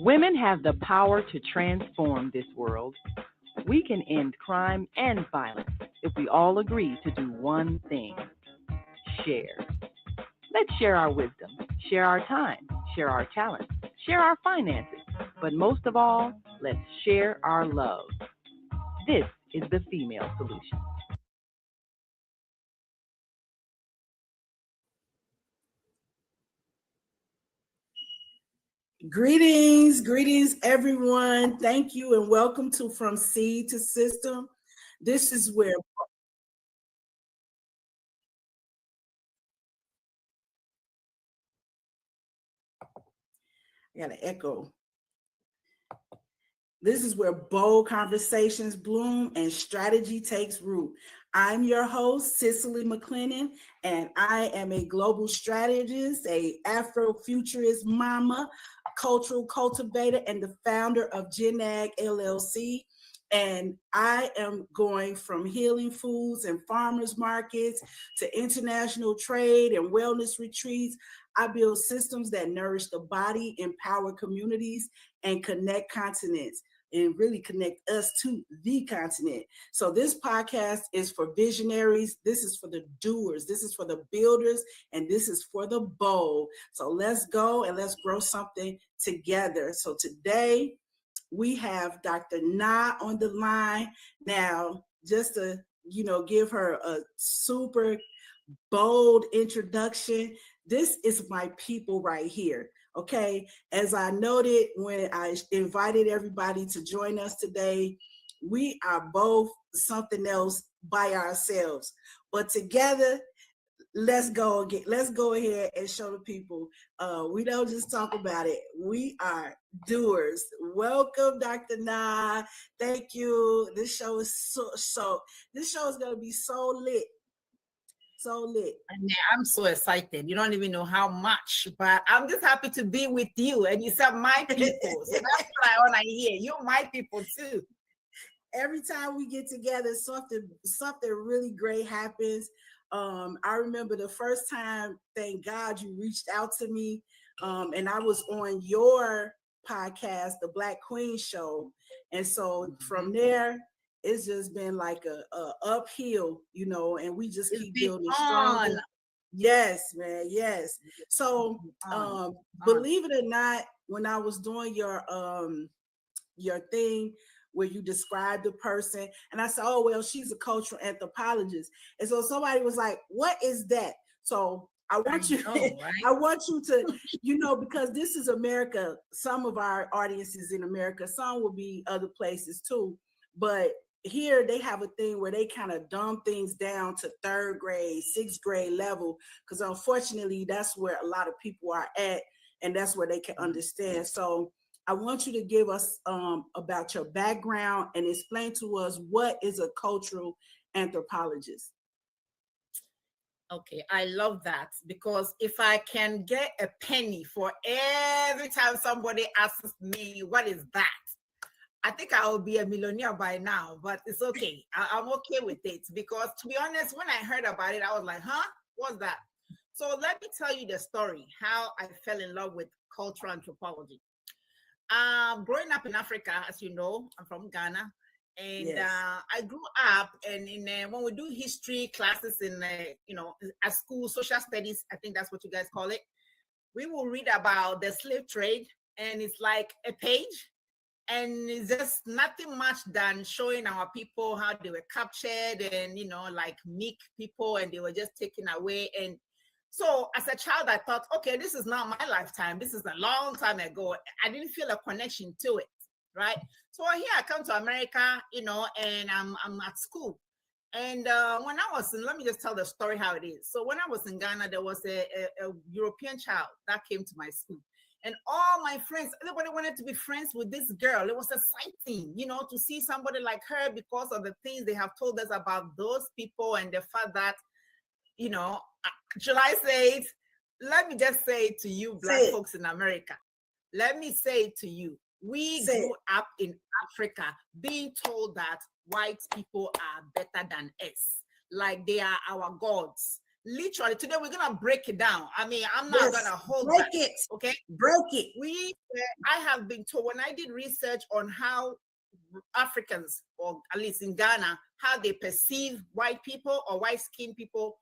Women have the power to transform this world. We can end crime and violence if we all agree to do one thing: share. Let's share our wisdom, share our time, share our talents, share our finances, but most of all, let's share our love. This is the female solution. Greetings, everyone. Thank you and welcome to From Seed to System. This is where I got an echo. This is where bold conversations bloom and strategy takes root. I'm your host, Cicely McLennan, and I am a global strategist, a Afrofuturist mama, cultural cultivator, and the founder of GenAg LLC. And I am going from healing foods and farmers markets to international trade and wellness retreats. I build systems that nourish the body, empower communities, and connect continents, and really connect us to the continent. So this podcast is for visionaries. This is for the doers. This is for the builders. And this is for the bold. So let's go and let's grow something together. So today we have Dr. Na on the line. Now, just to, give her a super bold introduction, this is my people right here. Okay, as I noted when I invited everybody to join us today, we are both something else by ourselves, but together, let's go ahead and show the people. We don't just talk about it; we are doers. Welcome, Dr. Na. Thank you. This show is This show is gonna be so lit. So lit. I'm so excited. You don't even know how much, but I'm just happy to be with you. And you said my people. So that's what I want to hear. You're my people too. Every time we get together, something really great happens. I remember the first time, thank God you reached out to me. And I was on your podcast, the Black Queen Show. And so from there, it's just been like a uphill, and we just keep building stronger. Yes, man. Yes. So, believe it or not, when I was doing your thing where you described the person, and I said, oh, well, she's a cultural anthropologist. And so somebody was like, what is that? So I want you to, because this is America. Some of our audiences in America, some will be other places too. But here they have a thing where they kind of dumb things down to third grade, sixth grade level, because unfortunately that's where a lot of people are at, and that's where they can understand. So I want you to give us about your background and explain to us what is a cultural anthropologist. Okay, I love that, because if I can get a penny for every time somebody asks me what is that, I think I will be a millionaire by now, but it's okay. I'm okay with it, because to be honest, when I heard about it, I was like, huh? What's that? So let me tell you the story, how I fell in love with cultural anthropology. Growing up in Africa, as you know, I'm from Ghana, and yes. I grew up, and when we do history classes in, at school, social studies, I think that's what you guys call it, we will read about the slave trade, and it's like a page. And it's just nothing much than showing our people how they were captured and, like meek people, and they were just taken away. And so as a child, I thought, okay, this is not my lifetime. This is a long time ago. I didn't feel a connection to it, right? So here I come to America, and I'm at school. And when I was let me just tell the story how it is. So when I was in Ghana, there was a European child that came to my school. And all my friends, everybody wanted to be friends with this girl. It was exciting, to see somebody like her, because of the things they have told us about those people and the fact that, should I say it? Let me just say it to you, Black folks in America. Let me say it to you. We grew up in Africa being told that white people are better than us, like they are our gods. literally today we're gonna break it down. I mean, I'm not gonna hold break back, it. okay? Break it. I have been told when I did research on how Africans, or at least in Ghana, how they perceive white people or white-skinned people.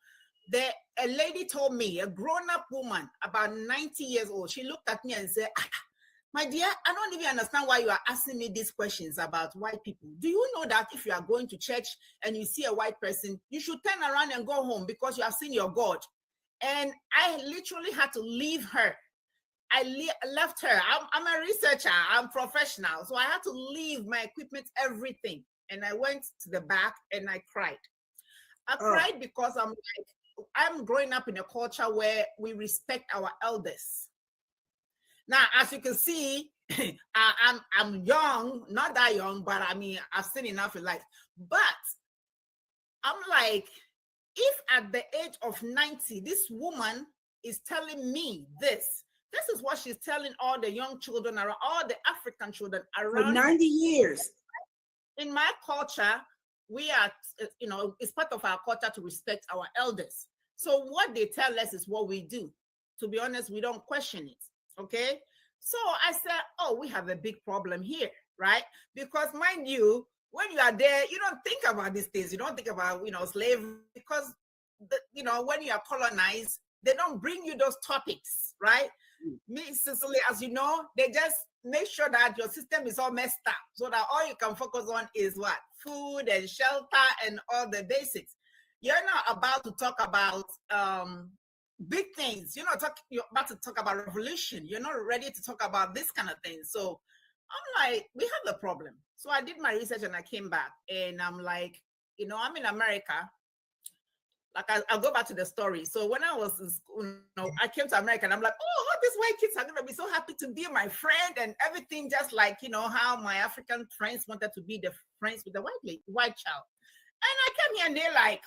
A lady told me, a grown-up woman, about 90 years old, she looked at me and said, my dear, I don't even understand why you are asking me these questions about white people. Do you know that if you are going to church and you see a white person, you should turn around and go home because you have seen your God? And I literally had to leave her. I left her. I'm a researcher. I'm professional. So I had to leave my equipment, everything. And I went to the back and I cried. I cried because I'm growing up in a culture where we respect our elders. Now, as you can see, I'm young, not that young, but I mean, I've seen enough in life. But I'm like, if at the age of 90, this woman is telling me this is what she's telling all the young children around, all the African children around. For 90 years. In my culture, we are, it's part of our culture to respect our elders. So what they tell us is what we do. To be honest, we don't question it, okay? So I said, oh, we have a big problem here, right? Because mind you, when you are there, you don't think about these things. You don't think about, slavery, because, when you are colonized, they don't bring you those topics, right? Me, Cicely, as you know, they just make sure that your system is all messed up so that all you can focus on is what? Food and shelter and all the basics. You're not about to talk about big things. You're about to talk about revolution. You're not ready to talk about this kind of thing. So I'm like, we have a problem. So I did my research and I came back and I'm like, I'm in America. Like I'll go back to the story. So when I was in school, I came to America and I'm like, oh, all these white kids are gonna be so happy to be my friend and everything, just like how my African friends wanted to be the friends with the white child. And I came here and they're like,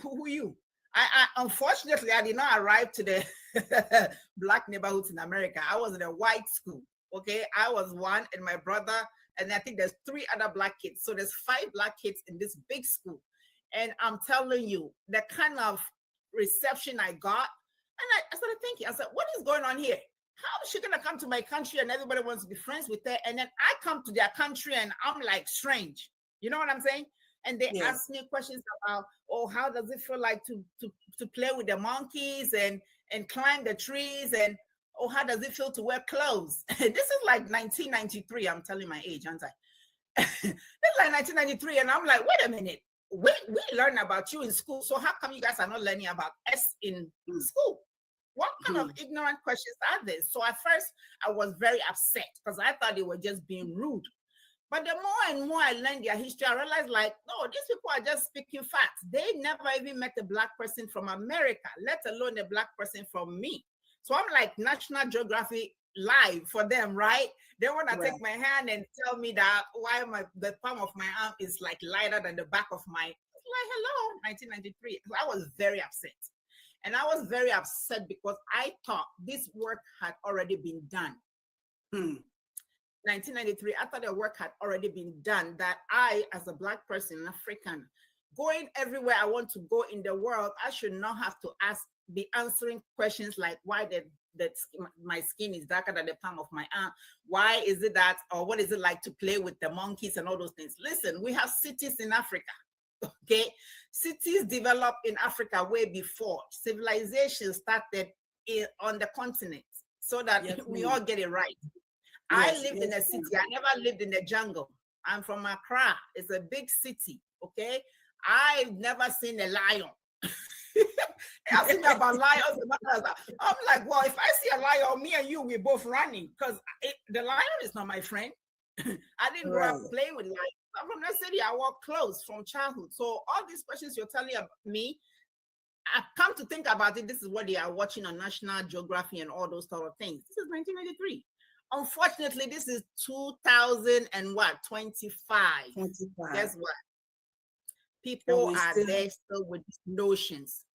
who are you? I unfortunately I did not arrive to the black neighborhoods in America. I was in a white school. Okay, I was one and my brother, and I think there's 3 other black kids. So there's 5 black kids in this big school. And I'm telling you, the kind of reception I got, and I started thinking, I said, what is going on here? How is she gonna come to my country and everybody wants to be friends with her? And then I come to their country and I'm like strange. You know what I'm saying? And they ask me questions about, oh, how does it feel like to play with the monkeys and climb the trees? And, oh, how does it feel to wear clothes? This is like 1993. I'm telling my age, aren't I? This is like 1993. And I'm like, wait a minute. We learn about you in school. So how come you guys are not learning about us in school? What kind of ignorant questions are these? So at first, I was very upset because I thought they were just being rude. But the more and more I learned their history, I realized like, no, these people are just speaking facts. They never even met a black person from America, let alone a black person from me. So I'm like National Geographic live for them, right? They want to take my hand and tell me that why the palm of my arm is like lighter than the back of my, like, hello, 1993. So I was very upset. And I was very upset because I thought this work had already been done. 1993, I thought the work had already been done, that I, as a black person, African, going everywhere I want to go in the world, I should not have to be answering questions like why my skin is darker than the palm of my arm. Why is it that, or what is it like to play with the monkeys and all those things? Listen, we have cities in Africa, okay? Cities developed in Africa way before. Civilization started on the continent so that we all get it right. I lived in a city. I never lived in the jungle. I'm from Accra. It's a big city, okay? I've never seen a lion. I've seen about lions. I'm like, well, if I see a lion, me and you, we're both running because the lion is not my friend. I didn't grow up playing with lions. I'm from the city. I walk close from childhood. So all these questions you're telling me, I've come to think about it. This is what they are watching on National Geography and all those sort of things. This is 1993. Unfortunately, this is 2025. Guess what? People are there still with notions.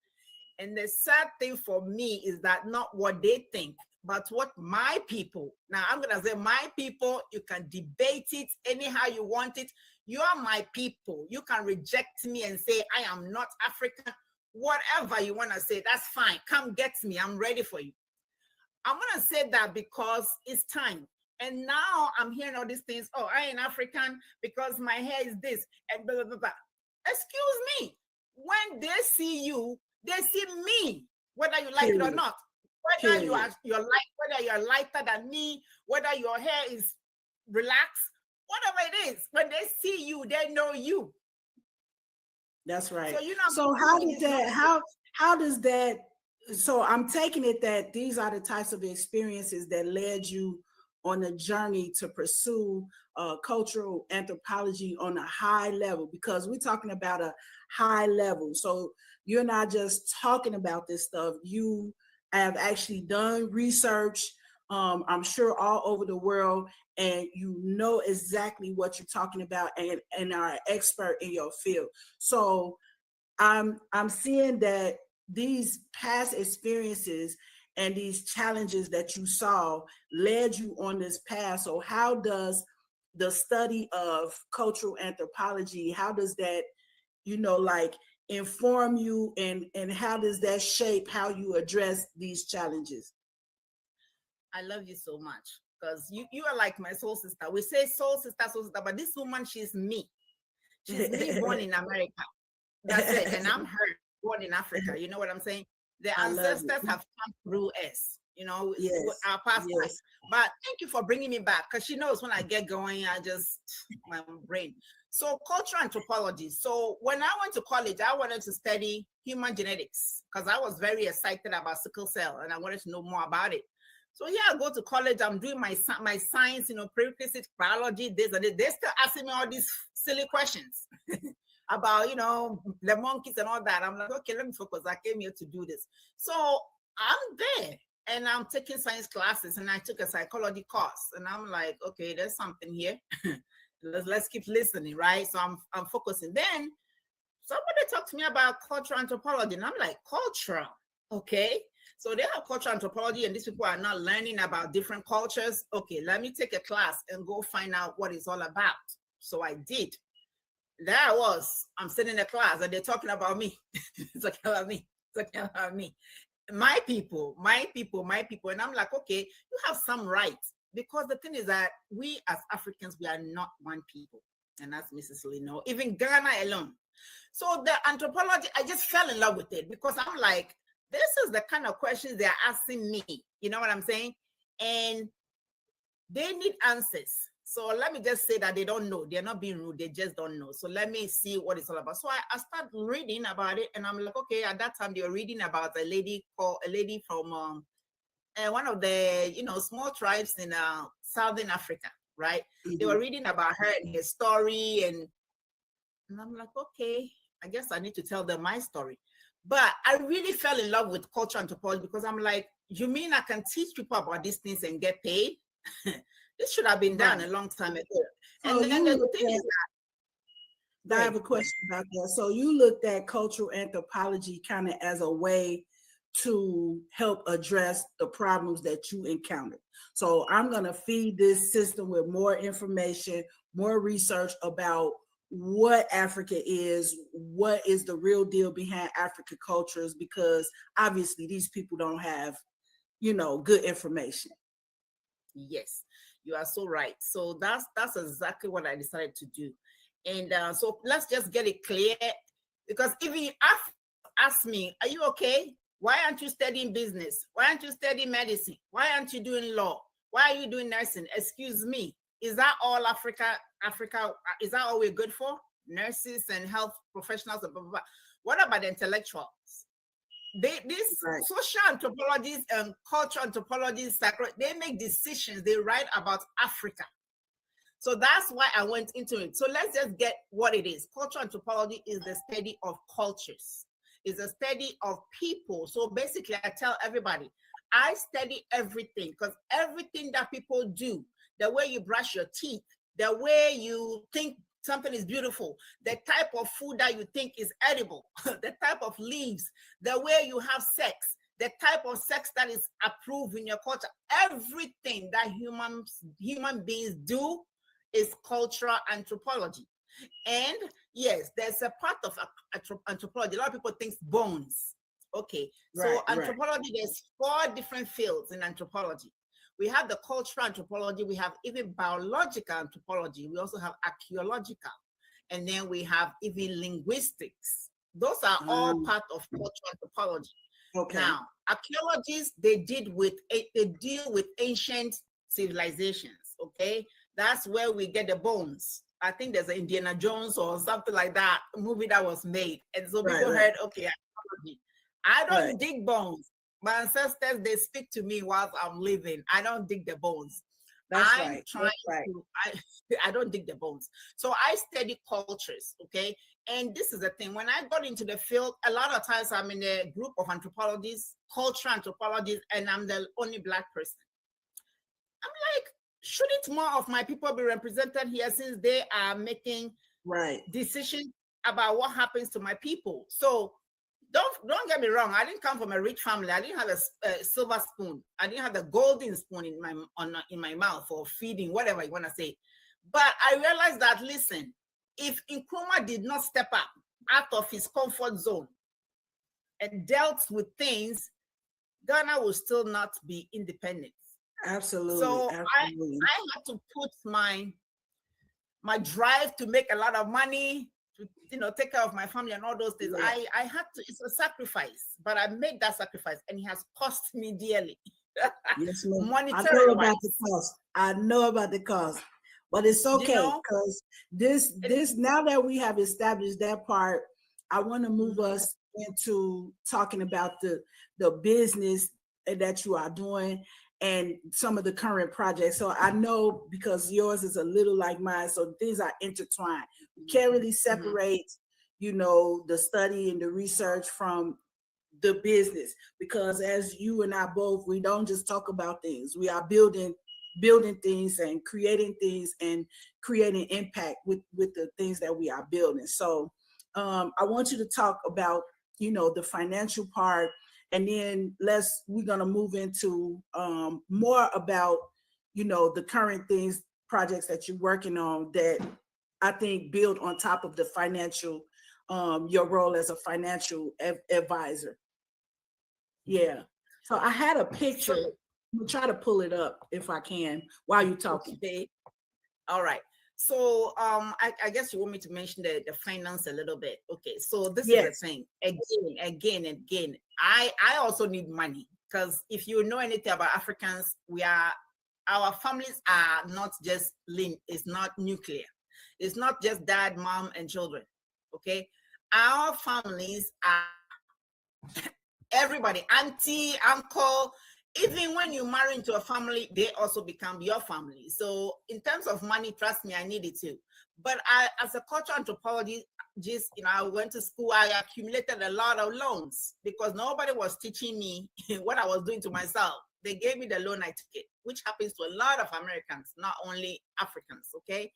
And the sad thing for me is that not what they think, but what my people, now I'm going to say my people, you can debate it anyhow you want it. You are my people. You can reject me and say, I am not African. whatever you want to say, that's fine. Come get me. I'm ready for you. I'm going to say that because it's time. And now I'm hearing all these things. Oh, I ain't African because my hair is this and blah, blah, blah, blah. Excuse me. When they see you, they see me, whether you like it or not. Whether you're lighter than me, whether your hair is relaxed, whatever it is, when they see you, they know you. That's right. So how does that, so I'm taking it that these are the types of experiences that led you on a journey to pursue cultural anthropology on a high level, because we're talking about a high level. So you're not just talking about this stuff. You have actually done research, I'm sure all over the world, and you know exactly what you're talking about and are an expert in your field. So I'm seeing that these past experiences and these challenges that you saw led you on this path. So how does the study of cultural anthropology, how does that, like inform you, and how does that shape how you address these challenges? I love you so much because you are like my soul sister. We say soul sister, but this woman, she's me. She's me born in America. That's it. And I'm her born in Africa. You know what I'm saying? The ancestors have come through us, our past life. But thank you for bringing me back, because she knows when I get going, my brain. So cultural anthropology. So when I went to college, I wanted to study human genetics because I was very excited about sickle cell and I wanted to know more about it. So I go to college, I'm doing my science, prerequisite biology, this and this. They're still asking me all these silly questions about, the monkeys and all that. I'm like, okay, let me focus. I came here to do this. So I'm there and I'm taking science classes, and I took a psychology course, and I'm like, okay, there's something here. Let's keep listening, right? So I'm focusing. Then somebody talked to me about cultural anthropology, and I'm like, cultural, okay. So they have cultural anthropology, and these people are not learning about different cultures. Okay, let me take a class and go find out what it's all about. So I did. There I was. I'm sitting in a class, and they're talking about me. Talking about me. My people. And I'm like, okay, you have some rights. Because the thing is that we as Africans, we are not one people. And that's Mrs. Lee know. Even Ghana alone. So the anthropology, I just fell in love with it because I'm like, this is the kind of questions they're asking me. You know what I'm saying? And they need answers. So let me just say that they don't know. They're not being rude. They just don't know. So let me see what it's all about. So I started reading about it, and I'm like, okay, at that time they were reading about a lady from one of the small tribes in Southern Africa, right? Mm-hmm. They were reading about her and her story, and I'm like, okay, I guess I need to tell them my story. But I really fell in love with cultural anthropology because I'm like, you mean I can teach people about these things and get paid? This should have been done a long time ago. And then the thing is that I have a question about that. So you looked at cultural anthropology kind of as a way to help address the problems that you encountered. So I'm going to feed this system with more information, more research about what Africa is, what is the real deal behind African cultures, because obviously these people don't have, good information. Yes, you are so right. So that's exactly what I decided to do. And so let's just get it clear, because if you ask me, are you okay? Why aren't you studying business? Why aren't you studying medicine? Why aren't you doing law? Why are you doing nursing? Excuse me. Is that all Africa, is that all we're good for? Nurses and health professionals, blah, blah, blah. What about the intellectuals? These social anthropologists and cultural anthropologists, they make decisions, they write about Africa. So that's why I went into it. So let's just get what it is. Cultural anthropology is the study of cultures. It's a study of people. So basically, I tell everybody, I study everything, because everything that people do, the way you brush your teeth, the way you think something is beautiful, the type of food that you think is edible, the type of leaves, the way you have sex, the type of sex that is approved in your culture, everything that human beings do is cultural anthropology. And yes, there's a part of anthropology. A lot of people think bones. Okay, so Right, right. anthropology, there's 4 different fields in anthropology. We have the cultural anthropology, we have even biological anthropology, we also have archaeological, and then we have even linguistics. Those are all part of cultural anthropology. Okay. Now, archaeologists, they deal with ancient civilizations, okay? That's where we get the bones. I think there's an Indiana Jones or something like that movie that was made. And so people heard, okay, archaeology. I don't dig bones. My ancestors, they speak to me whilst I'm living. I don't dig the bones. I don't dig the bones. So I study cultures, okay? And this is the thing. When I got into the field, a lot of times I'm in a group of anthropologists, cultural anthropologists, and I'm the only Black person. I'm like, shouldn't more of my people be represented here, since they are making decisions about what happens to my people? So don't get me wrong. I didn't come from a rich family. I didn't have a silver spoon. I didn't have the golden spoon in my mouth for feeding, whatever you want to say. But I realized that, listen, if Nkrumah did not step up out of his comfort zone and dealt with things, Ghana will still not be independent. Absolutely. So absolutely. I had to put my drive to make a lot of money, to take care of my family and all those things. Yeah. I had to, it's a sacrifice, but I made that sacrifice and it has cost me dearly. Yes, ma'am. I know about the cost. I know about the cost. But it's okay, because this now that we have established that part, I want to move us into talking about the business that you are doing and some of the current projects. So I know, because yours is a little like mine, so things are intertwined. We can't really separate, the study and the research from the business, because as you and I both, we don't just talk about things. We are building things and creating impact with the things that we are building. So I want you to talk about, the financial part, and then we're going to move into more about, the current projects that you're working on that I think build on top of the financial, your role as a financial advisor. Yeah. So I had a picture. I'm gonna try to pull it up if I can while you're talking. Okay. All right. So I guess you want me to mention the finance a little bit. Okay. So this is the thing. Again. I also need money, because if you know anything about Africans, our families are not just linked. It's not nuclear. It's not just dad, mom, and children. Okay. Our families are everybody, auntie, uncle. Even when you marry into a family, they also become your family. So in terms of money, trust me, I need it too. But as a cultural anthropologist, I went to school, I accumulated a lot of loans because nobody was teaching me what I was doing to myself. They gave me the loan, I took it, which happens to a lot of Americans, not only Africans, okay?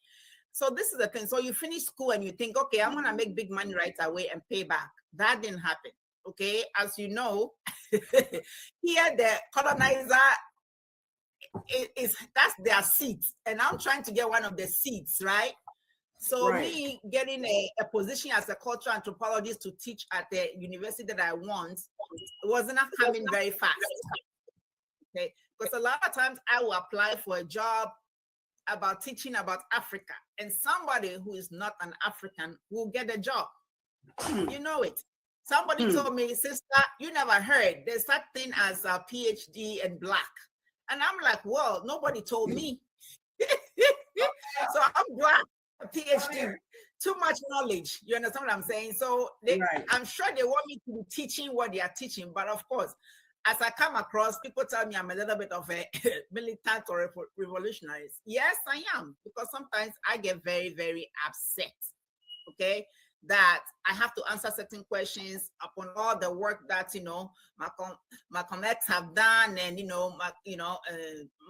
So this is the thing. So you finish school and you think, okay, I'm gonna make big money right away and pay back. That didn't happen. Okay, as you know, here the colonizer that's their seats, and I'm trying to get one of the seats, right? So me getting a position as a cultural anthropologist to teach at the university that I want was not coming very fast. Okay, because a lot of times I will apply for a job about teaching about Africa, and somebody who is not an African will get a job. You know it. Somebody told me, sister, you never heard there's such thing as a PhD in Black. And I'm like, well, nobody told me. So I'm Black, a PhD, too much knowledge. You understand what I'm saying? So I'm sure they want me to be teaching what they are teaching. But of course, as I come across, people tell me I'm a little bit of a militant or revolutionary. Yes, I am. Because sometimes I get very, very upset. Okay? That I have to answer certain questions upon all the work that Malcolm X have done, and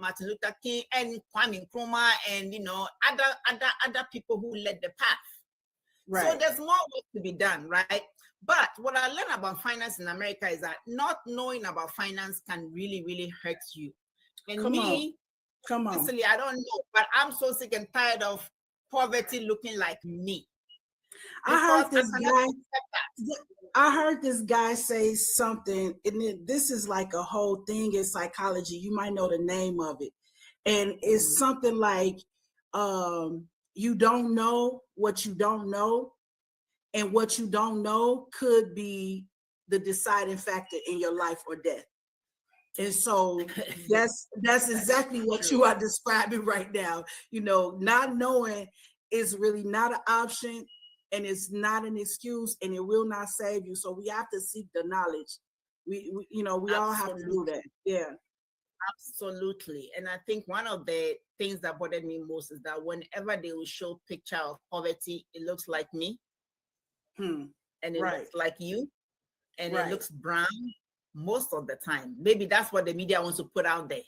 Martin Luther King and Kwame Nkrumah, and other people who led the path. Right. So there's more work to be done, right? But what I learned about finance in America is that not knowing about finance can really, really hurt you. And Come on. Personally, I don't know, but I'm so sick and tired of poverty looking like me. I heard this guy say something, and this is like a whole thing in psychology. You might know the name of it. And it's something like you don't know what you don't know, and what you don't know could be the deciding factor in your life or death. And so that's exactly what you are describing right now. You know, not knowing is really not an option, and it's not an excuse, and it will not save you. So we have to seek the knowledge. We all have to do that. Yeah. Absolutely. And I think one of the things that bothered me most is that whenever they will show picture of poverty, it looks like me. And it looks like you. And it looks brown most of the time. Maybe that's what the media wants to put out there.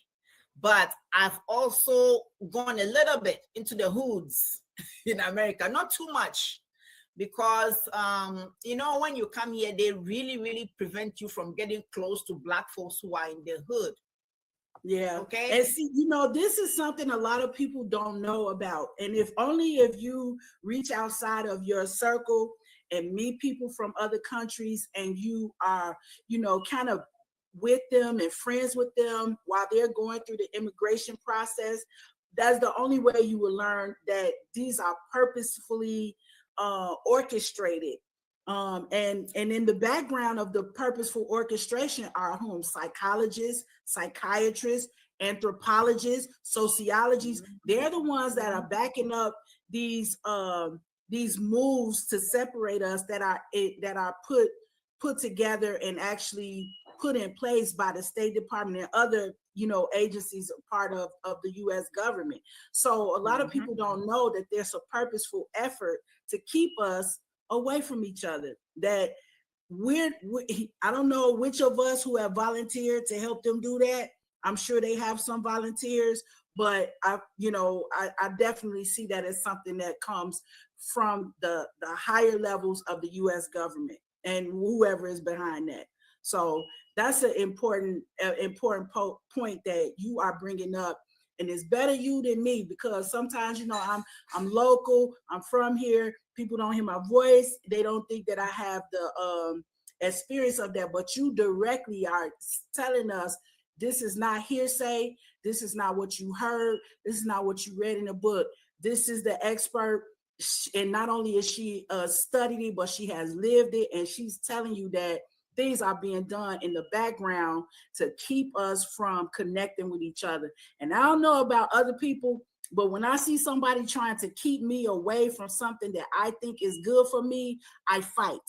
But I've also gone a little bit into the hoods in America, not too much, because, when you come here, they really, really prevent you from getting close to Black folks who are in the hood. Yeah. Okay. And see, this is something a lot of people don't know about. And if you reach outside of your circle and meet people from other countries, and you are, kind of with them and friends with them while they're going through the immigration process, that's the only way you will learn that these are purposefully orchestrated. And in the background of the purposeful orchestration are psychologists, psychiatrists, anthropologists, sociologists. They're the ones that are backing up these moves to separate us, that are put together and actually put in place by the State Department and other agencies part of the U.S. government. So a lot of people don't know that there's a purposeful effort to keep us away from each other. That I don't know which of us who have volunteered to help them do that. I'm sure they have some volunteers, but I definitely see that as something that comes from the higher levels of the U.S. government and whoever is behind that. So that's an important point that you are bringing up. And it's better you than me, because sometimes, I'm local, I'm from here. People don't hear my voice. They don't think that I have the experience of that. But you directly are telling us this is not hearsay. This is not what you heard. This is not what you read in a book. This is the expert. And not only is she studied it, but she has lived it. And she's telling you that things are being done in the background to keep us from connecting with each other. And I don't know about other people, but when I see somebody trying to keep me away from something that I think is good for me, I fight.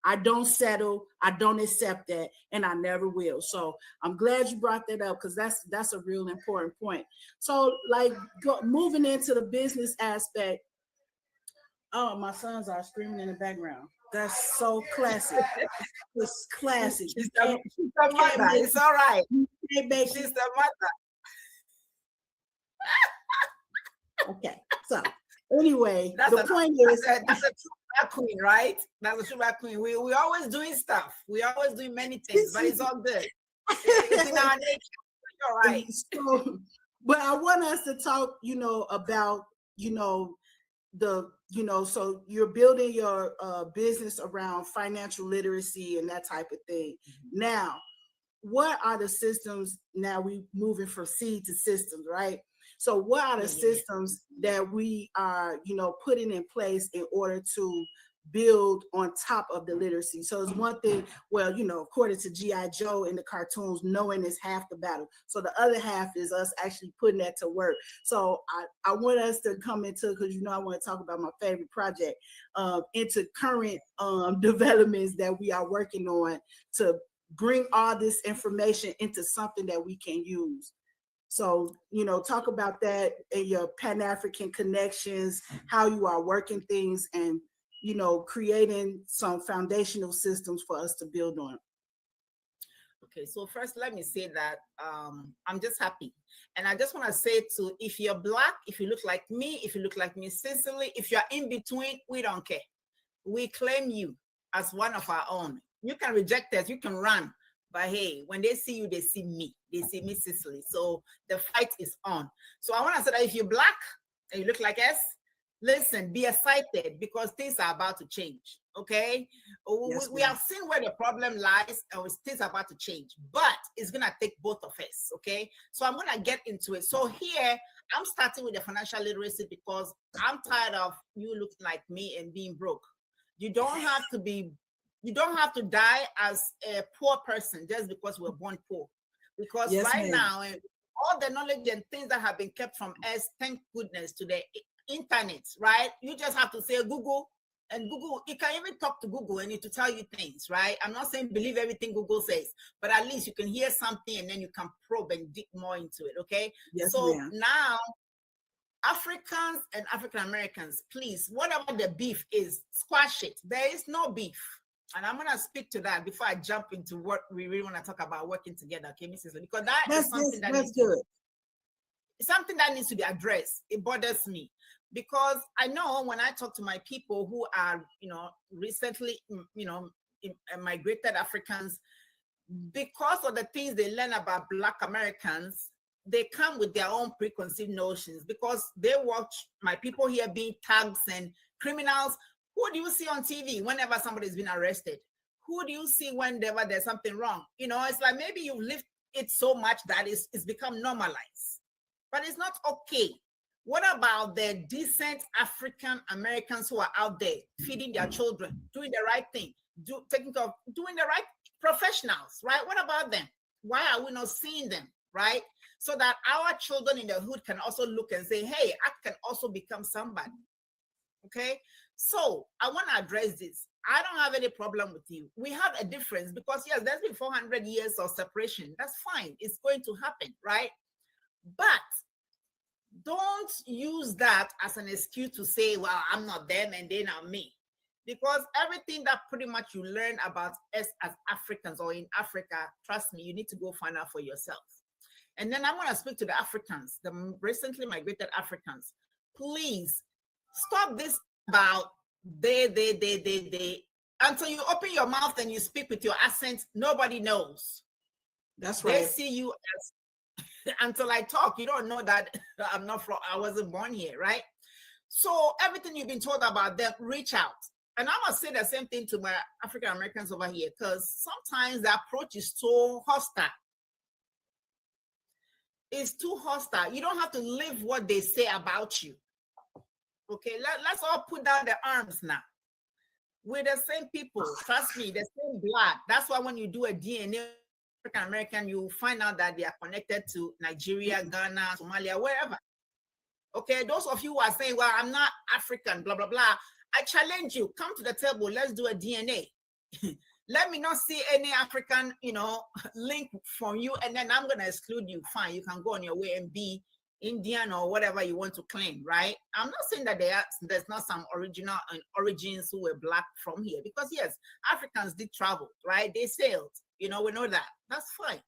I don't settle. I don't accept that, and I never will. So I'm glad you brought that up, because that's a real important point. So moving into the business aspect. Oh, my sons are screaming in the background. That's so classic. It's classic. She's the mother. It's all right. She's the mother. Okay. So anyway, the point is that's a true Black queen, right? That's a true Black queen. We always doing stuff. We always doing many things, but it's all good. It's in our nature. All right. So, but I want us to talk, about, so you're building your business around financial literacy and that type of thing. Now, what are the systems? Now we moving from seed to systems, right? So what are the systems that we are, putting in place in order to build on top of the literacy? So it's one thing, according to G.I. Joe in the cartoons, knowing is half the battle. So the other half is us actually putting that to work. So I want us to come into, because I want to talk about my favorite project, into current developments that we are working on to bring all this information into something that we can use. So, talk about that and your Pan-African connections, how you are working things, and creating some foundational systems for us to build on. Okay, so first let me say that I'm just happy. And I just want to say if you're Black, if you look like me, if you look like Miss Cicely, if you're in between, we don't care. We claim you as one of our own. You can reject us, you can run. But hey, when they see you, they see me. They see Miss Cicely. So the fight is on. So I want to say that if you're Black and you look like us, Listen, be excited because things are about to change. Okay, Yes, we have seen where the problem lies, and things are about to change. But it's gonna take both of us. Okay, so I'm gonna get into it. So here I'm starting with the financial literacy because I'm tired of you looking like me and being broke. You don't have to be. You don't have to die as a poor person just because we're born poor. Because yes, right ma'am. now, all the knowledge and things that have been kept from us, thank goodness to the internet, right? You just have to say Google, and Google, you can even talk to Google and it will tell you things, right? I'm not saying believe everything Google says, but at least you can hear something and then you can probe and dig more into it, okay? Yes, So ma'am. now, Africans and African Americans, please, whatever the beef is, squash it. There is no beef. And I'm going to speak to that before I jump into what we really want to talk about working together, okay, Mrs. Lee? Because That's good. something that needs to be addressed. It bothers me because I know when I talk to my people who are, recently, migrated Africans, because of the things they learn about Black Americans, they come with their own preconceived notions because they watch my people here being thugs and criminals. Who do you see on TV whenever somebody's been arrested? Who do you see whenever there's something wrong? It's like maybe you've lived it so much that it's become normalized. But it's not okay. What about the decent African Americans who are out there feeding their children, doing the right thing, doing the right professionals, right? What about them? Why are we not seeing them, right? So that our children in the hood can also look and say, hey, I can also become somebody. Okay? So I want to address this. I don't have any problem with you. We have a difference because, yes, there's been 400 years of separation. That's fine. It's going to happen, right? But don't use that as an excuse to say, well, I'm not them and they're not me. Because everything that pretty much you learn about us as Africans or in Africa, trust me, you need to go find out for yourself. And then I'm going to speak to the Africans, the recently migrated Africans. Please stop this about they. Until you open your mouth and you speak with your accent, nobody knows. That's right. They see you as, until I talk, you don't know that I wasn't born here, right? So everything you've been told about them, reach out. And I'm going to say the same thing to my African Americans over here, because sometimes the approach is so hostile. It's too hostile. You don't have to live what they say about you. Okay, let's all put down the arms now. We're the same people. Trust me, the same blood. That's why when you do a DNA African American, you find out that they are connected to Nigeria, Ghana, Somalia, wherever. Okay, those of you who are saying, well, I'm not African, blah, blah, blah. I challenge you, come to the table, let's do a DNA. Let me not see any African, link from you, and then I'm going to exclude you. Fine, you can go on your way and be Indian or whatever you want to claim, right? I'm not saying that there's not some original origins who were Black from here, because yes, Africans did travel, right? They sailed, we know that. That's fine.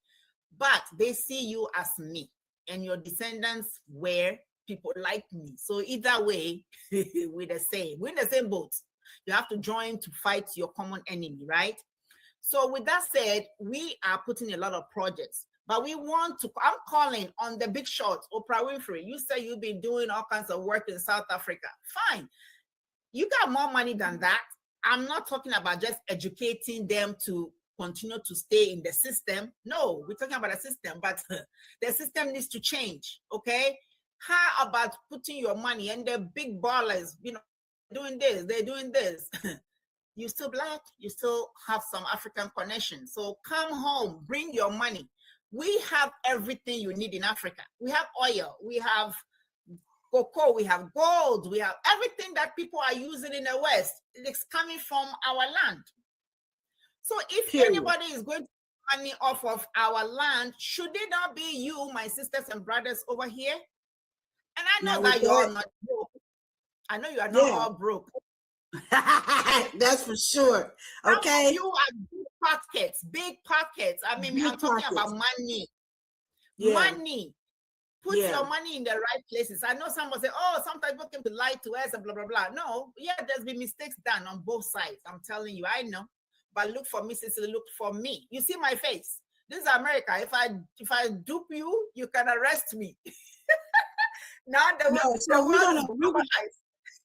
But they see you as me, and your descendants were people like me. So either way, we're the same. We're in the same boat. You have to join to fight your common enemy, right? So with that said, we are putting a lot of projects, but I'm calling on the big shots, Oprah Winfrey. You say you've been doing all kinds of work in South Africa. Fine. You got more money than that. I'm not talking about just educating them to continue to stay in the system. No, we're talking about a system, but the system needs to change, okay? How about putting your money and the big ballers, doing this, they're doing this. You're still Black, you still have some African connection. So come home, bring your money. We have everything you need in Africa. We have oil, we have cocoa, we have gold, we have everything that people are using in the West. It's coming from our land. So if anybody is going to make money off of our land, should it not be you, my sisters and brothers over here? And I know that you're not broke. I know you are not all broke. That's for sure. Okay. You are big pockets. I mean, I'm talking about money. Yeah. Money. Put your money in the right places. I know someone say, oh, sometimes people can lie to us and blah, blah, blah. No, there's been mistakes done on both sides. I'm telling you, I know. But look for me, Cicely, look for me. You see my face. This is America. If I dupe you, you can arrest me. Not the so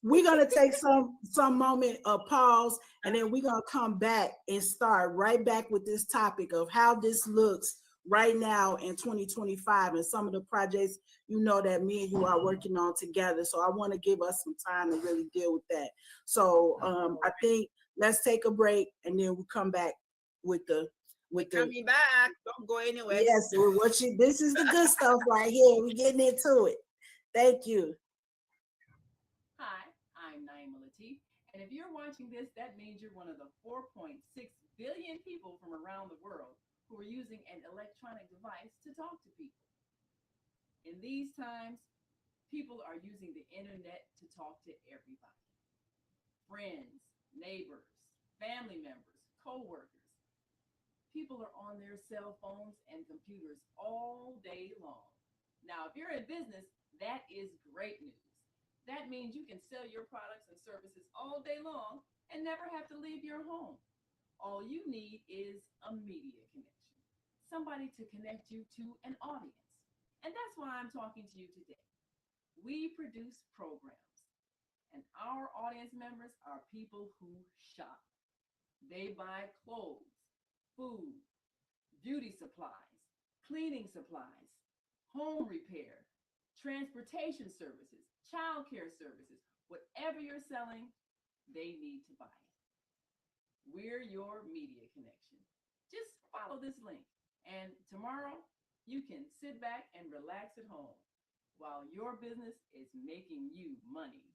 we're gonna take some moment of pause, and then we're gonna come back and start right back with this topic of how this looks right now in 2025 and some of the projects that me and you are working on together. So I want to give us some time to really deal with that. So I think let's take a break, and then we'll come back with the coming back. Don't go anywhere. Yes, this is the good stuff right here. We're getting into it. Thank you. Hi, I'm Naima Latif, and if you're watching this, that means you're one of the 4.6 billion people from around the world who are using an electronic device to talk to people. In these times, people are using the internet to talk to everybody. Friends, neighbors, family members, co-workers. People are on their cell phones and computers all day long. Now, if you're in business, that is great news. That means you can sell your products and services all day long and never have to leave your home. All you need is a media connection, somebody to connect you to an audience. And that's why I'm talking to you today. We produce programs, and our audience members are people who shop. They buy clothes, food, beauty supplies, cleaning supplies, home repair, transportation services, childcare services. Whatever you're selling, they need to buy it. We're your media connection. Just follow this link, and tomorrow you can sit back and relax at home while your business is making you money.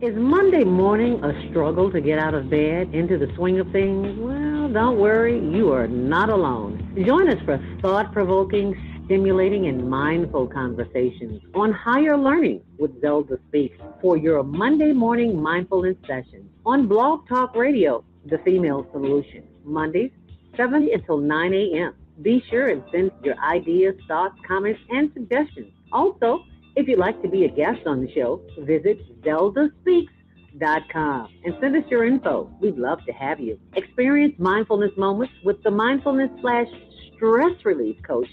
Is Monday morning a struggle to get out of bed, into the swing of things? Well, don't worry, you are not alone. Join us for thought-provoking, stimulating, and mindful conversations on higher learning with Zelda Speaks for your Monday morning mindfulness session on Blog Talk Radio, The Female Solution, Mondays, 7 until 9 a.m. Be sure and send your ideas, thoughts, comments, and suggestions. Also, if you'd like to be a guest on the show, visit zeldaspeaks.com and send us your info. We'd love to have you. Experience mindfulness moments with the mindfulness/stress relief coach,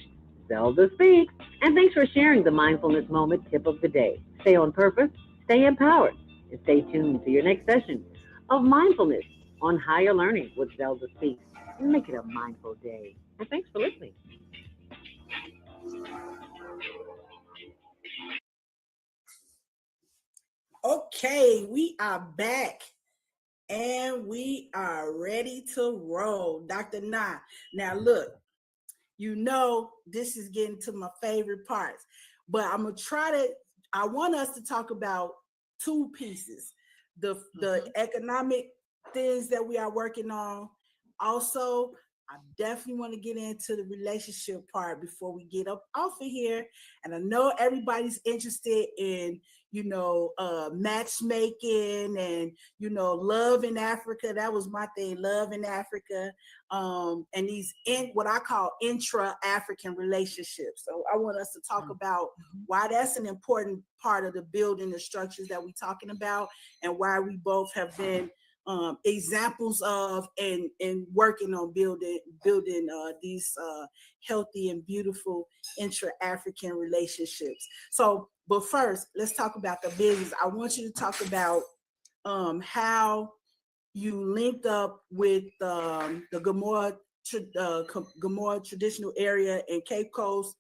Zelda Speaks. And thanks for sharing the mindfulness moment tip of the day. Stay on purpose, stay empowered, and stay tuned to your next session of mindfulness on higher learning with Zelda Speaks. And make it a mindful day. And thanks for listening. Okay, we are back and we are ready to roll. Dr. Na. Now look, this is getting to my favorite parts, but I want us to talk about two pieces. The economic things that we are working on. Also, I definitely want to get into the relationship part before we get up off of here. And I know everybody's interested in, matchmaking and, love in Africa. That was my thing, love in Africa. And these what I call intra-African relationships. So I want us to talk about why that's an important part of the building, the structures that we're talking about, and why we both have been examples of and working on building these healthy and beautiful intra-African relationships. So, but first, let's talk about the business. I want you to talk about how you linked up with the Gomorrah traditional area in Cape Coast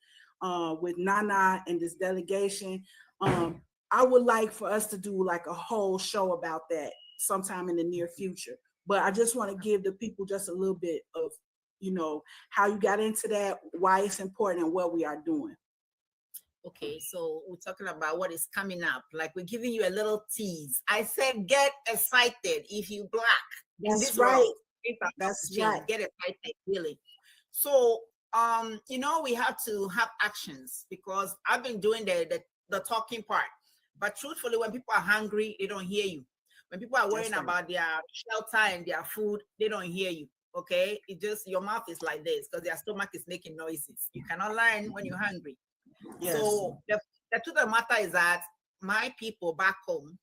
with Nana and this delegation. I would like for us to do like a whole show about that sometime in the near future. But I just want to give the people just a little bit of, how you got into that, why it's important, and what we are doing. Okay, so we're talking about what is coming up. Like we're giving you a little tease. I said, get excited if you black. That's right. That's right. Get excited, really. So, we have to have actions because I've been doing the talking part. But truthfully, when people are hungry, they don't hear you. When people are worrying about their shelter and their food, they don't hear you. Okay, it just your mouth is like this because their stomach is making noises. You cannot learn when you're hungry. Yes. So the truth of the matter is that my people back home,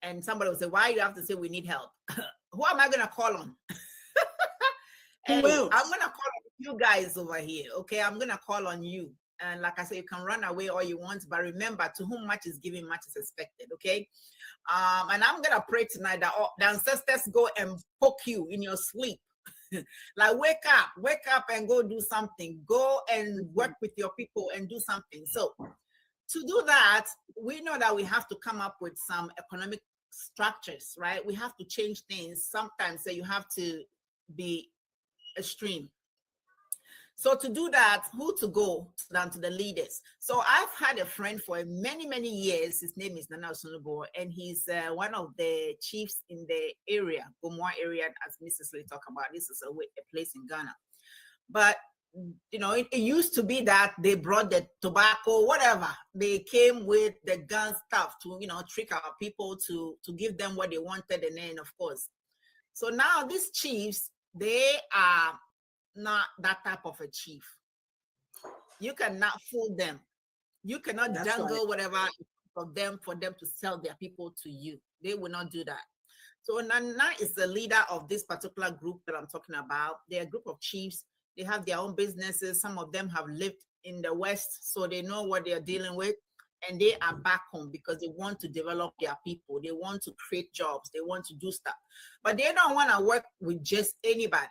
and somebody will say, "Why you have to say we need help?" Who am I gonna call on? I'm gonna call on you guys over here. Okay, I'm gonna call on you. And like I said, you can run away all you want, but remember, to whom much is given, much is expected. Okay. And I'm gonna pray tonight that the ancestors go and poke you in your sleep. Like wake up and go do something. Go and work with your people and do something. So to do that, we know that we have to come up with some economic structures, right? We have to change things. Sometimes you have to be extreme. So to do that, who to go down to the leaders? So I've had a friend for many, many years. His name is Nana Osunubo, and he's one of the chiefs in the area, Gomoa area, as Mrs. Lee talked about. This is a place in Ghana. But, you know, it used to be that they brought the tobacco, whatever. They came with the gun stuff to, you know, trick our people to give them what they wanted. And then, of course. So now these chiefs, they are not that type of a chief. You cannot fool them. You cannot dangle whatever for them to sell their people to you. They will not do that. So Nana is the leader of this particular group that I'm talking about. They're a group of chiefs. They have their own businesses. Some of them have lived in the West, so they know what they're dealing with. And they are back home because they want to develop their people. They want to create jobs. They want to do stuff. But they don't want to work with just anybody.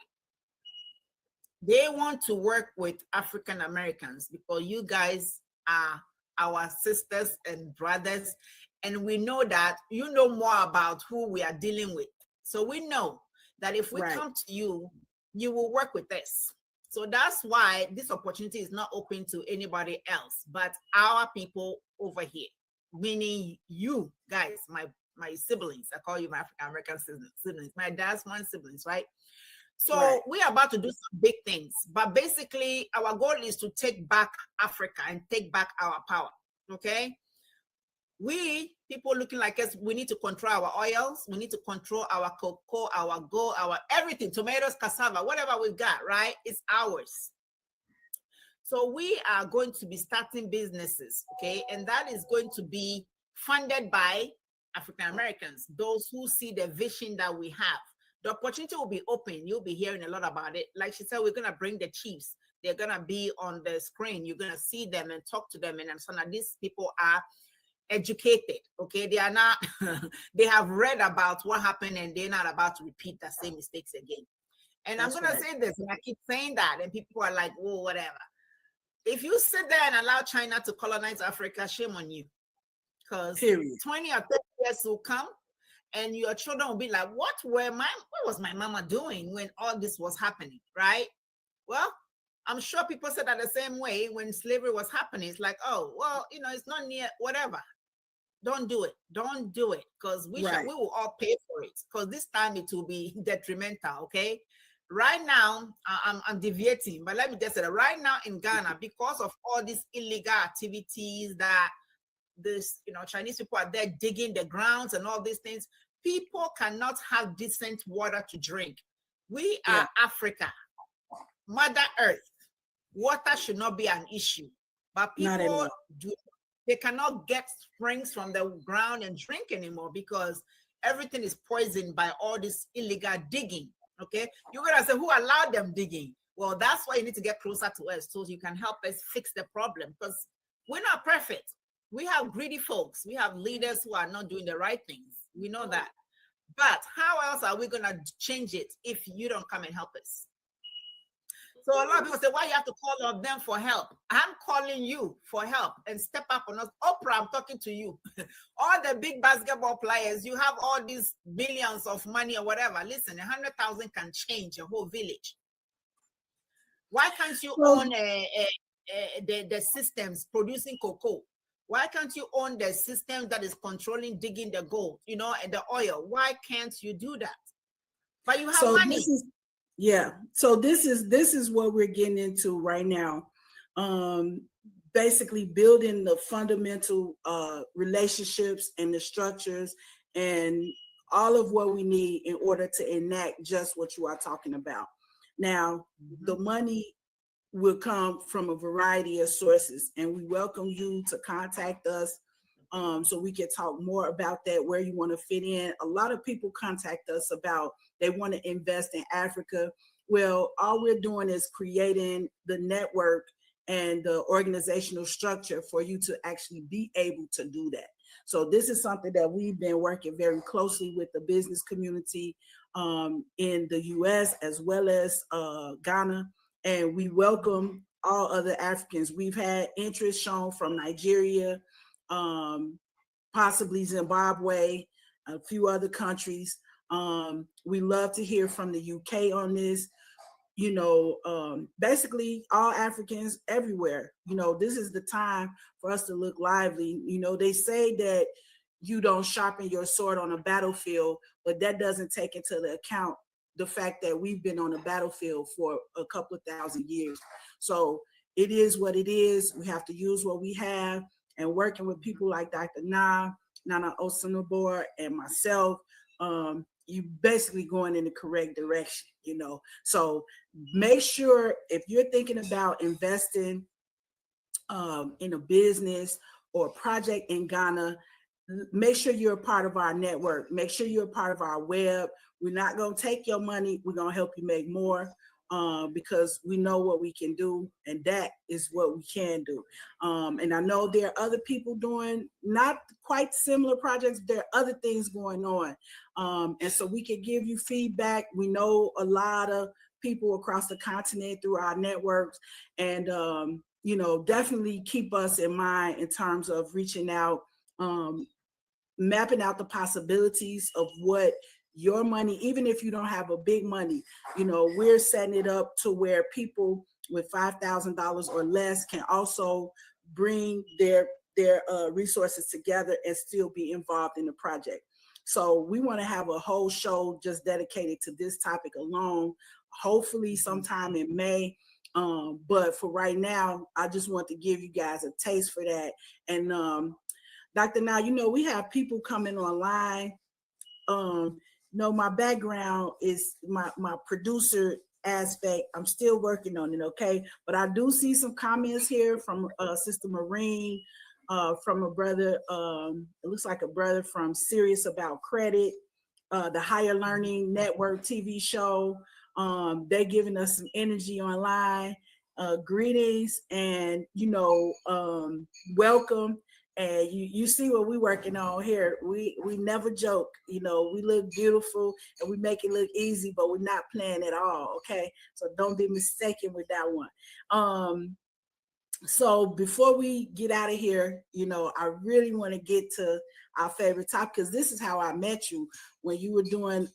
They want to work with African Americans because you guys are our sisters and brothers. And we know that you know more about who we are dealing with. So we know that if we come to you, you will work with us. So that's why this opportunity is not open to anybody else, but our people over here, meaning you guys, my siblings. I call you my African American siblings, my dad's one siblings, right? So we are about to do some big things, but basically our goal is to take back Africa and take back our power, okay? We, people looking like us, we need to control our oils, we need to control our cocoa, our gold, our everything, tomatoes, cassava, whatever we've got, right? It's ours. So we are going to be starting businesses, okay? And that is going to be funded by African Americans, those who see the vision that we have. The opportunity will be open. You'll be hearing a lot about it. Like she said, we're going to bring the chiefs. They're going to be on the screen. You're going to see them and talk to them. And I'm saying that these people are educated, okay? They are not, they have read about what happened and they're not about to repeat the same mistakes again. And I'm going to say this, and I keep saying that, and people are like, whoa, whatever. If you sit there and allow China to colonize Africa, shame on you. Because 20 or 30 years will come, and your children will be like, what was my mama doing when all this was happening, right? Well, I'm sure people said that the same way when slavery was happening. It's like, oh, well, you know, it's not near, whatever. Don't do it. Don't do it. Because we will all pay for it. Because this time it will be detrimental, okay? Right now, I'm deviating, but let me just say that right now in Ghana, because of all these illegal activities that this, you know, Chinese people are there digging the grounds and all these things, people cannot have decent water to drink. We are Africa, Mother Earth. Water should not be an issue, but people they cannot get springs from the ground and drink anymore because everything is poisoned by all this illegal digging. Okay, you're gonna say, who allowed them digging? Well, that's why you need to get closer to us so you can help us fix the problem, because we're not perfect. We have greedy folks. We have leaders who are not doing the right things. We know that. But how else are we going to change it if you don't come and help us? So a lot of people say, why you have to call on them for help? I'm calling you for help and step up on us. Oprah, I'm talking to you. All the big basketball players, you have all these billions of money or whatever. Listen, 100,000 can change a whole village. Why can't you own the systems producing cocoa? Why can't you own the system that is controlling digging the gold, you know, and the oil? Why can't you do that? But you have money. So this is what we're getting into right now. Basically building the fundamental relationships and the structures and all of what we need in order to enact just what you are talking about. Now, the money will come from a variety of sources, and we welcome you to contact us so we can talk more about that, where you want to fit in. A lot of people contact us about they want to invest in Africa. Well, all we're doing is creating the network and the organizational structure for you to actually be able to do that. So this is something that we've been working very closely with the business community in the US as well as Ghana, and we welcome all other Africans. We've had interest shown from Nigeria, possibly Zimbabwe, a few other countries. We love to hear from the UK on this. Basically all Africans everywhere. This is the time for us to look lively. They say that you don't sharpen your sword on a battlefield, but that doesn't take into the account the fact that we've been on a battlefield for a couple of thousand years. So it is what it is. We have to use what we have, and working with people like Dr. Nana Osunabor and myself, you basically going in the correct direction, So make sure if you're thinking about investing in a business or a project in Ghana, make sure you're a part of our network. Make sure you're a part of our web. We're not going to take your money. We're going to help you make more because we know what we can do, and that is what we can do. And I know there are other people doing not quite similar projects. There are other things going on. And so we can give you feedback. We know a lot of people across the continent through our networks, and, definitely keep us in mind in terms of reaching out, mapping out the possibilities of what your money, even if you don't have a big money, we're setting it up to where people with $5,000 or less can also bring their resources together and still be involved in the project. So we want to have a whole show just dedicated to this topic alone, hopefully sometime in May. But for right now, I just want to give you guys a taste for that. And Dr. Now, we have people coming online. My background is my producer aspect. I'm still working on it, okay? But I do see some comments here from Sister Marine, from a brother, it looks like a brother from Serious About Credit, the Higher Learning Network TV show. They're giving us some energy online. Greetings and, welcome. And you see what we're working on here. We never joke, we look beautiful and we make it look easy, but we're not playing at all, okay? So don't be mistaken with that one. So before we get out of here, I really want to get to our favorite topic, because this is how I met you when you were doing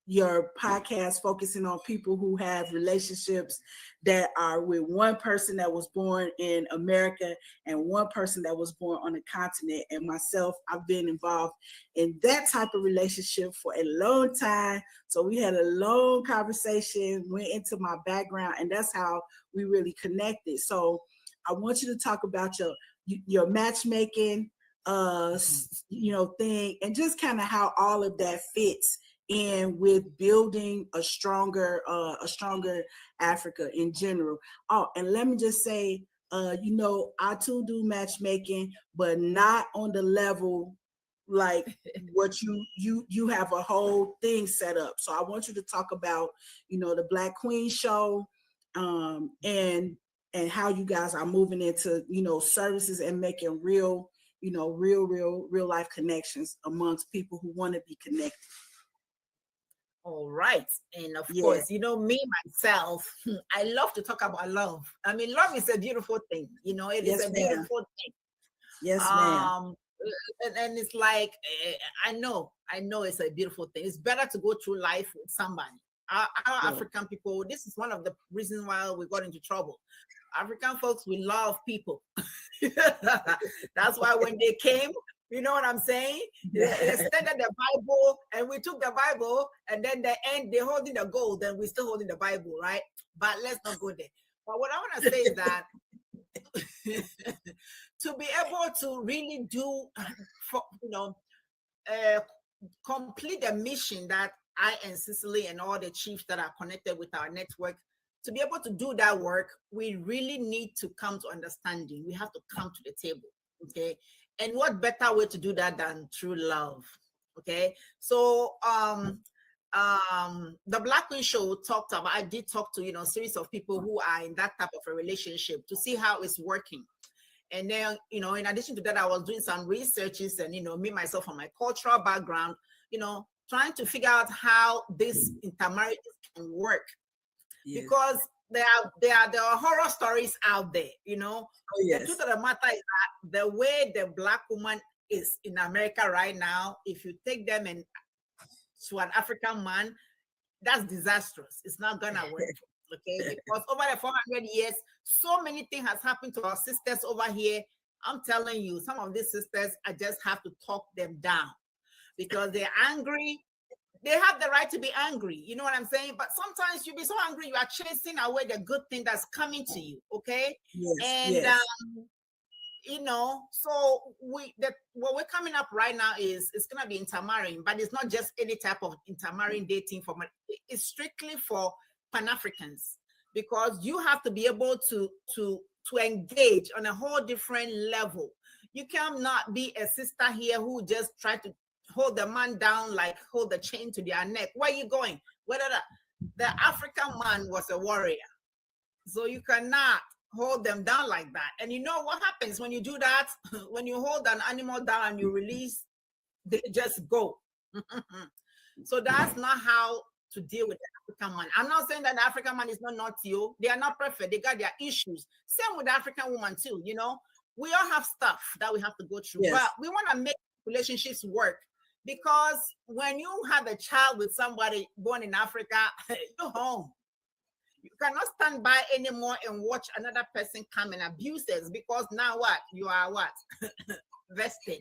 your podcast focusing on people who have relationships that are with one person that was born in America and one person that was born on the continent. And myself, I've been involved in that type of relationship for a long time. So we had a long conversation, went into my background, and that's how we really connected. So I want you to talk about your matchmaking thing, and just kind of how all of that fits in with building a stronger Africa in general. Oh, and let me just say, I too do matchmaking, but not on the level like what you have a whole thing set up. So I want you to talk about, the Black Queen show, and how you guys are moving into, services and making real life connections amongst people who want to be connected. All right. And of course, me, myself, I love to talk about love. I mean, love is a beautiful thing. It is a beautiful thing. Yes, ma'am. And it's like, I know it's a beautiful thing. It's better to go through life with somebody. Our African people, this is one of the reasons why we got into trouble. African folks, we love people. That's why when they came, you know what I'm saying? They extended the Bible, and we took the Bible, and then they're holding the gold, and we're still holding the Bible, right? But let's not go there. But what I want to say is that to be able to really do, complete the mission that I and Cicely and all the chiefs that are connected with our network, to be able to do that work, we really need to come to understanding. We have to come to the table, okay? And what better way to do that than through love, okay? So the Black Queen Show talked about, I did talk to, a series of people who are in that type of a relationship to see how it's working. And then, in addition to that, I was doing some researches and, me, myself, from my cultural background, trying to figure out how this intermarriage can work. Yes. Because there are horror stories out there, Oh, yes. The truth of the matter is that the way the Black woman is in America right now, if you take them and to an African man, that's disastrous. It's not gonna work. Okay, because over the 400 years, so many things has happened to our sisters over here. I'm telling you, some of these sisters, I just have to talk them down because they're angry. They have the right to be angry. You know what I'm saying? But sometimes you be so angry, you are chasing away the good thing that's coming to you. Okay. Yes, and yes. So what we're coming up right now is it's gonna be intermarrying, but it's not just any type of intermarrying dating format. It's strictly for Pan-Africans, because you have to be able to engage on a whole different level. You cannot be a sister here who just try to hold the man down, like hold the chain to their neck. Where are you going? Whether the African man was a warrior, so you cannot hold them down like that. And you know what happens when you do that? When you hold an animal down and you release, they just go. So that's not how to deal with the African man. I'm not saying that the African man is not naughty. They are not perfect. They got their issues. Same with the African woman too. We all have stuff that we have to go through. Yes. But we want to make relationships work, because when you have a child with somebody born in Africa, you're home. You cannot stand by anymore and watch another person come and abuse us, because now what? You are what? Vested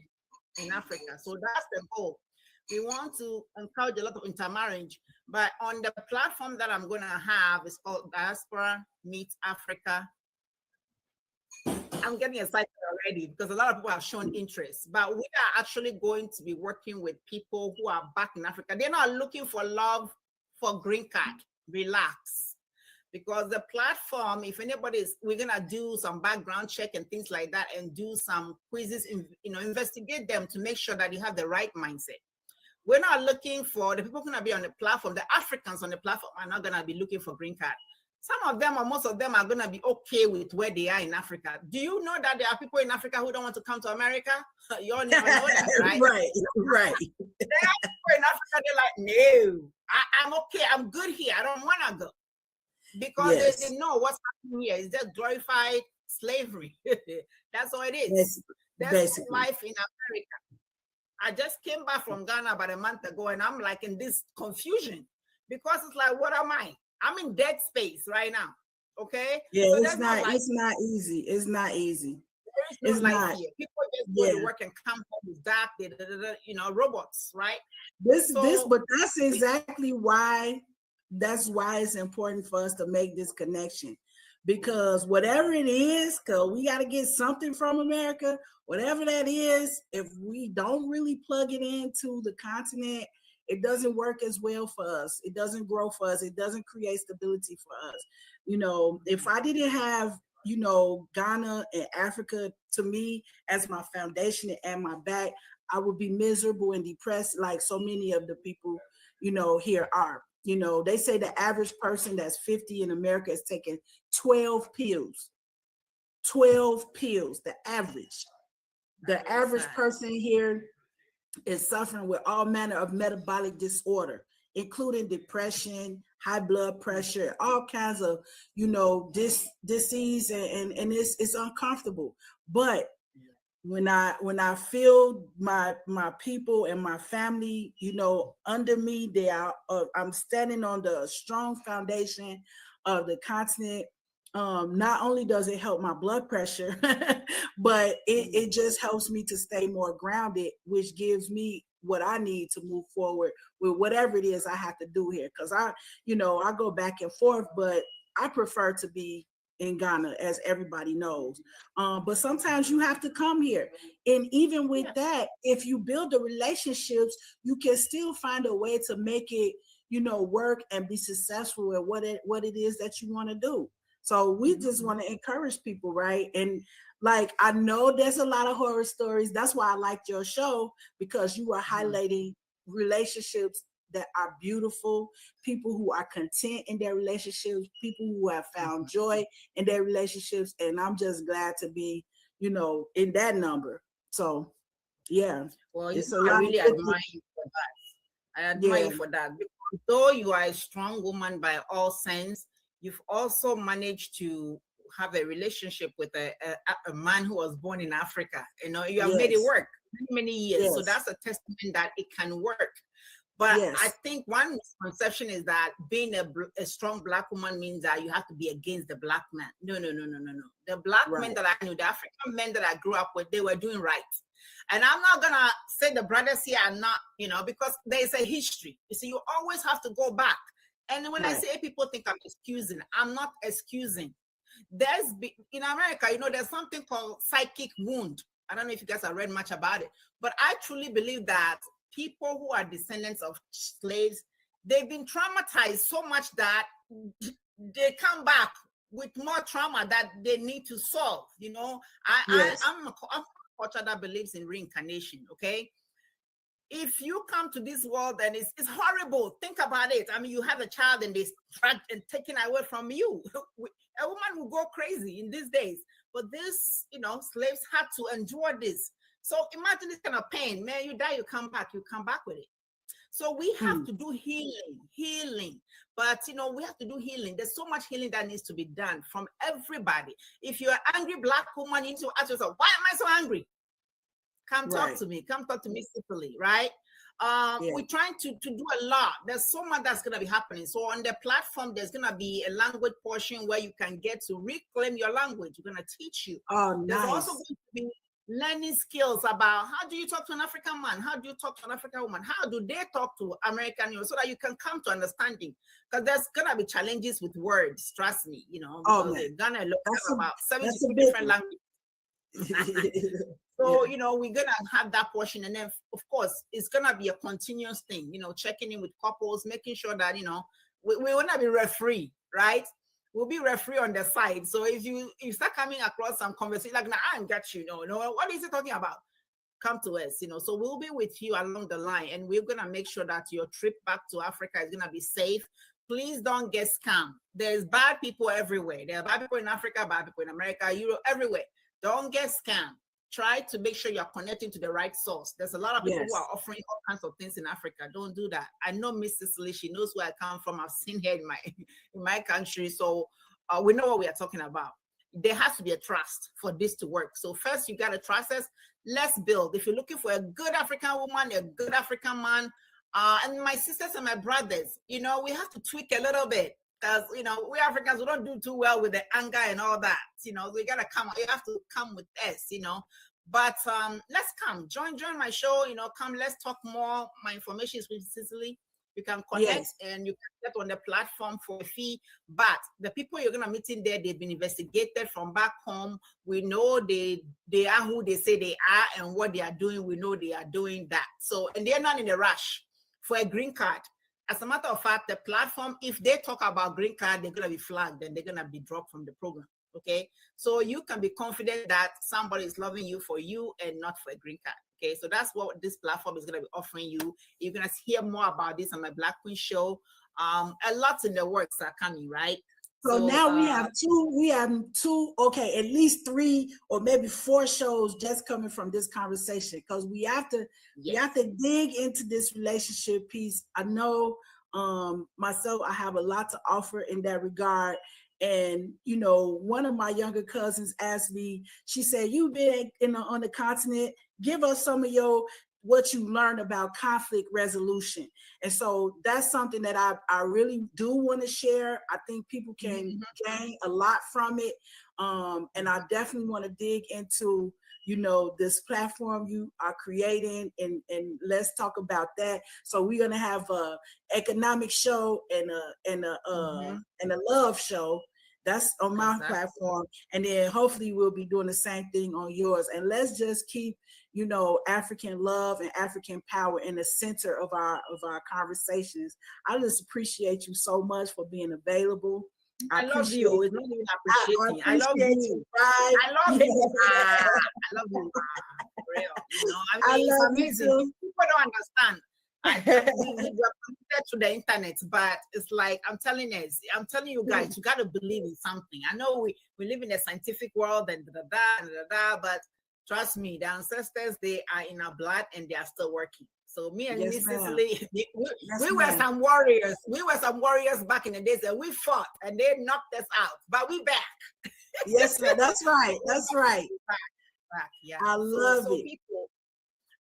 in Africa. So that's the goal. We want to encourage a lot of intermarriage, but on the platform that I'm going to have, it's called Diaspora Meets Africa. I'm getting excited already because a lot of people have shown interest, but we are actually going to be working with people who are back in Africa. They're not looking for love for green card. Relax. Because the platform, if anybody is, we're going to do some background check and things like that and do some quizzes, investigate them to make sure that you have the right mindset. We're not looking for the people going to be on the platform. The Africans on the platform are not going to be looking for green card. Some of them or most of them are going to be okay with where they are in Africa. Do you know that there are people in Africa who don't want to come to America? You all never know that, right? Right. There are people in Africa, they're like, no, I'm okay. I'm good here. I don't want to go. Because yes. they know what's happening here. It's just glorified slavery. That's all it is. Yes, that's basically life in America. I just came back from Ghana about a month ago, and I'm like in this confusion because it's like, what am I? I'm in dead space right now. Okay. Yeah, so it's not easy. It's not easy. There is no life here. People just go to work and come home with dark, robots, right? But that's exactly why. That's why it's important for us to make this connection, because whatever it is, because we got to get something from America, whatever that is, if we don't really plug it into the continent, it doesn't work as well for us. It doesn't grow for us. It doesn't create stability for us. If I didn't have, Ghana and Africa to me as my foundation and my back, I would be miserable and depressed like so many of the people, here are. They say the average person that's 50 in America is taking 12 pills. 12 pills, the average. The average person here is suffering with all manner of metabolic disorder, including depression, high blood pressure, all kinds of, disease, and it's uncomfortable. But when I feel my people and my family, under me, I'm standing on the strong foundation of the continent. Not only does it help my blood pressure, but it just helps me to stay more grounded, which gives me what I need to move forward with whatever it is I have to do here. Because I go back and forth, but I prefer to be in Ghana, as everybody knows. But sometimes you have to come here. And even with that, if you build the relationships, you can still find a way to make it, work and be successful at what it is that you want to do. So we just want to encourage people, right? And like, I know there's a lot of horror stories. That's why I liked your show, because you were highlighting relationships that are beautiful, people who are content in their relationships, people who have found joy in their relationships. And I'm just glad to be, you know, in that number. So yeah. Well, it's a I lot really of admire you for that. I admire you for that. Because though you are a strong woman by all sense, you've also managed to have a relationship with a man who was born in Africa. You know, you have made it work many years. So that's a testament that it can work. But I think one misconception is that being a strong Black woman means that you have to be against the Black man. No. The Black men that I knew, the African men that I grew up with, they were doing right. And I'm not going to say the brothers here are not, you know, because there's a history. You see, you always have to go back. And when I say people think I'm excusing, I'm not excusing. In America, you know, there's something called psychic wound. I don't know if you guys have read much about it, but I truly believe that people who are descendants of slaves, they've been traumatized so much that they come back with more trauma that they need to solve. You know, I'm a culture that believes in reincarnation. Okay, if you come to this world and it's horrible, think about it. I mean, you have a child and they dragged and taken away from you. A woman will go crazy in these days. But this, you know, slaves had to endure this. So imagine this kind of pain. Man, you die, you come back with it. So we have to do healing. But, you know, we have to do healing. There's so much healing that needs to be done from everybody. If you're an angry Black woman, you need to ask yourself, why am I so angry? Come talk to me. Come talk to me simply, right? We're trying to do a lot. There's so much that's going to be happening. So on the platform, there's going to be a language portion where you can get to reclaim your language. We're going to teach you. There's also going to be learning skills about how do you talk to an African man? How do you talk to an African woman? How do they talk to American, you know, so that you can come to understanding? Because there's going to be challenges with words, trust me, you know, because they're going to look at about 72 different languages. So, you know, we're going to have that portion. And then, of course, it's going to be a continuous thing, you know, checking in with couples, making sure that, you know, we want to be referee, right? We'll be referee on the side. So if you start coming across some conversation, like, nah, I ain't got you, no, what is he talking about? Come to us, you know. So we'll be with you along the line. And we're going to make sure that your trip back to Africa is going to be safe. Please don't get scammed. There's bad people everywhere. There are bad people in Africa, bad people in America, Europe, everywhere. Don't get scammed. Try to make sure you're connecting to the right source. There's a lot of people who are offering all kinds of things in Africa. Don't do that. I know Miss Cicely, she knows where I come from. I've seen her in my country. So we know what we are talking about. There has to be a trust for this to work. So first you got to trust us. Let's build. If you're looking for a good African woman, a good African man, and my sisters and my brothers, you know, we have to tweak a little bit. Because, you know, we Africans, we don't do too well with the anger and all that, you know, so you have to come with us, you know. But let's come, join my show, you know, come, let's talk more. My information is with Cicely. You can connect and you can get on the platform for a fee. But the people you're going to meet in there, they've been investigated from back home. We know they are who they say they are, and what they are doing, we know they are doing that. So, and they're not in a rush for a green card. As a matter of fact, the platform, if they talk about green card, they're going to be flagged and they're going to be dropped from the program. Okay. So you can be confident that somebody is loving you for you and not for a green card. Okay. So that's what this platform is going to be offering you. You're going to hear more about this on my Black Queen show. A lot in the works are coming, right? So now we have two, okay, at least 3 or maybe 4 shows just coming from this conversation, because we have to dig into this relationship piece. I know myself, I have a lot to offer in that regard. And, you know, one of my younger cousins asked me, she said, you've been on the continent, give us some of what you learned about conflict resolution. And so that's something that I really do want to share. I think people can gain a lot from it. And I definitely want to dig into, you know, this platform you are creating, and let's talk about that. So we're going to have a economic show and a love show. That's on my platform. And then hopefully we'll be doing the same thing on yours. And let's just keep, you know, African love and African power in the center of our conversations. I just appreciate you so much for being available. I love you. It's not even appreciating. I love you. Right? I love you. I love you. For real. You know, I mean, it's amazing. People don't understand. We were connected to the internet, but it's like I'm telling you guys, you got to believe in something. I know we live in a scientific world and but trust me, the ancestors, they are in our blood and they are still working. So me and Miss Cicely, we were some warriors. We were some warriors back in the days, and we fought and they knocked us out, but we back. Yes, ma'am. That's right. That's right. Back. Yeah. I love it. People,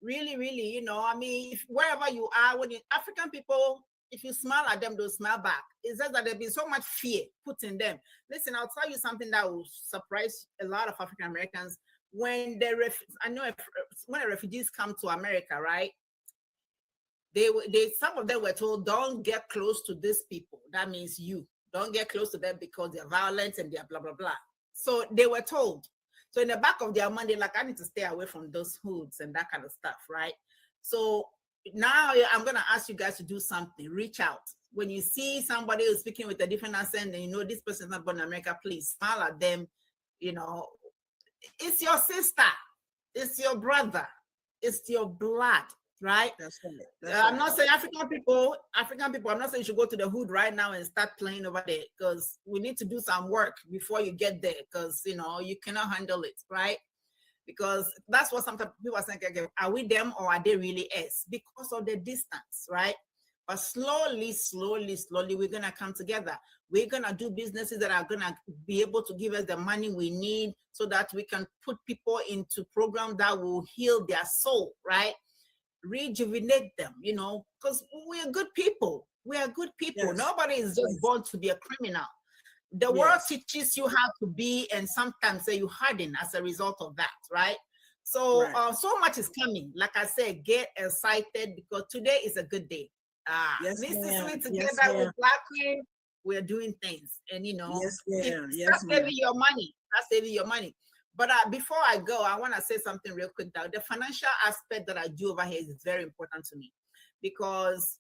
really, really, I mean, wherever you are, African people, if you smile at them, they'll smile back. It's just that there's been so much fear put in them. Listen, I'll tell you something that will surprise a lot of African Americans. When when the refugees come to America, right? Some of them were told, don't get close to these people. That means you don't get close to them because they're violent and they're blah, blah, blah. So they were told. So in the back of their mind, they're like, I need to stay away from those hoods and that kind of stuff, right? So now I'm going to ask you guys to do something. Reach out. When you see somebody who's speaking with a different accent and this person is not born in America, please smile at them. It's your sister. It's your brother. It's your blood, right? That's right. I'm not saying African people, I'm not saying you should go to the hood right now and start playing over there, because we need to do some work before you get there, because, you cannot handle it, right? Because that's what sometimes people are saying, okay, are we them or are they really us? Because of the distance, right? But slowly, we're going to come together. We're going to do businesses that are going to be able to give us the money we need so that we can put people into programs that will heal their soul, right? Rejuvenate them, because we are good people. We are good people. Yes. Nobody is just born to be a criminal. The world teaches you how to be, and sometimes you harden as a result of that, right? So, so much is coming. Like I said, get excited, because today is a good day. Together with Black Queen, we're doing things, and start saving your money. Start saving your money. But before I go, I want to say something real quick. Now, the financial aspect that I do over here is very important to me, because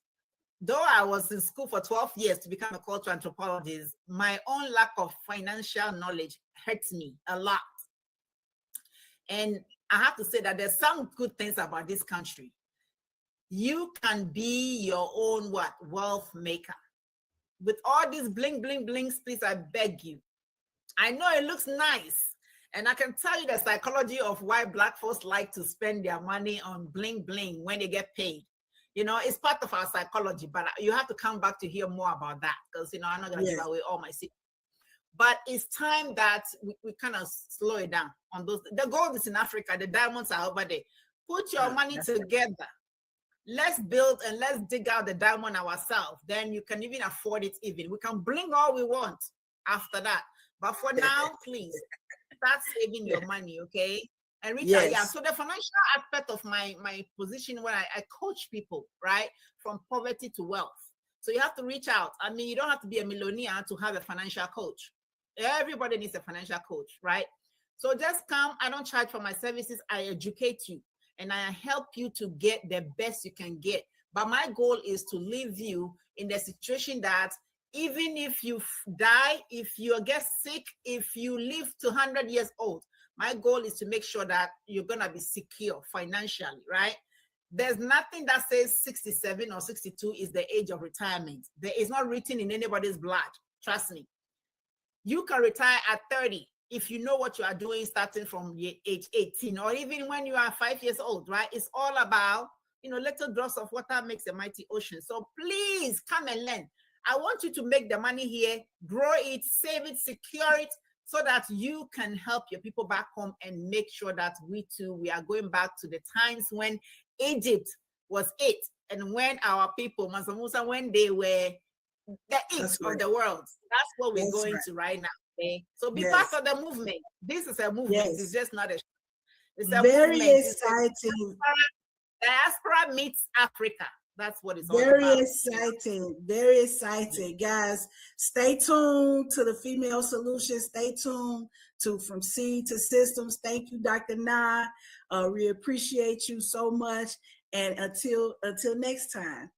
though I was in school for 12 years to become a cultural anthropologist, my own lack of financial knowledge hurts me a lot. And I have to say that there's some good things about this country. You can be your own wealth maker. With all these bling, bling, blings, please, I beg you. I know it looks nice. And I can tell you the psychology of why Black folks like to spend their money on bling, bling when they get paid. It's part of our psychology, but you have to come back to hear more about that, because, I'm not going to give away all my secrets. But it's time that we kind of slow it down on those. The gold is in Africa. The diamonds are over there. Put your money together. Let's build and let's dig out the diamond ourselves. Then you can even afford it even. We can bling all we want after that. But for now, please, start saving your money, okay? And reach out. Yeah. So the financial aspect of my position when I coach people, right? From poverty to wealth. So you have to reach out. I mean, you don't have to be a millionaire to have a financial coach. Everybody needs a financial coach, right? So just come. I don't charge for my services. I educate you and I help you to get the best you can get. But my goal is to leave you in the situation that even if you die, if you get sick, if you live to 100 years old, my goal is to make sure that you're going to be secure financially, right? There's nothing that says 67 or 62 is the age of retirement. There is not written in anybody's blood. Trust me. You can retire at 30 if you know what you are doing starting from age 18, or even when you are 5 years old, right? It's all about, little drops of water makes a mighty ocean. So please come and learn. I want you to make the money here, grow it, save it, secure it, so that you can help your people back home and make sure that we are going back to the times when Egypt was it, and when our people, Mansa Musa, when they were the it of the world. That's what we're going to right now. Okay? So be part of the movement. This is a movement. It's just not a. It's a very movement. Exciting. Diaspora meets Africa. That's what it's all about. Very exciting, guys. Stay tuned to the Female Solution. Stay tuned to From Seed to Systems. Thank you, Dr. Na. We appreciate you so much. And until next time.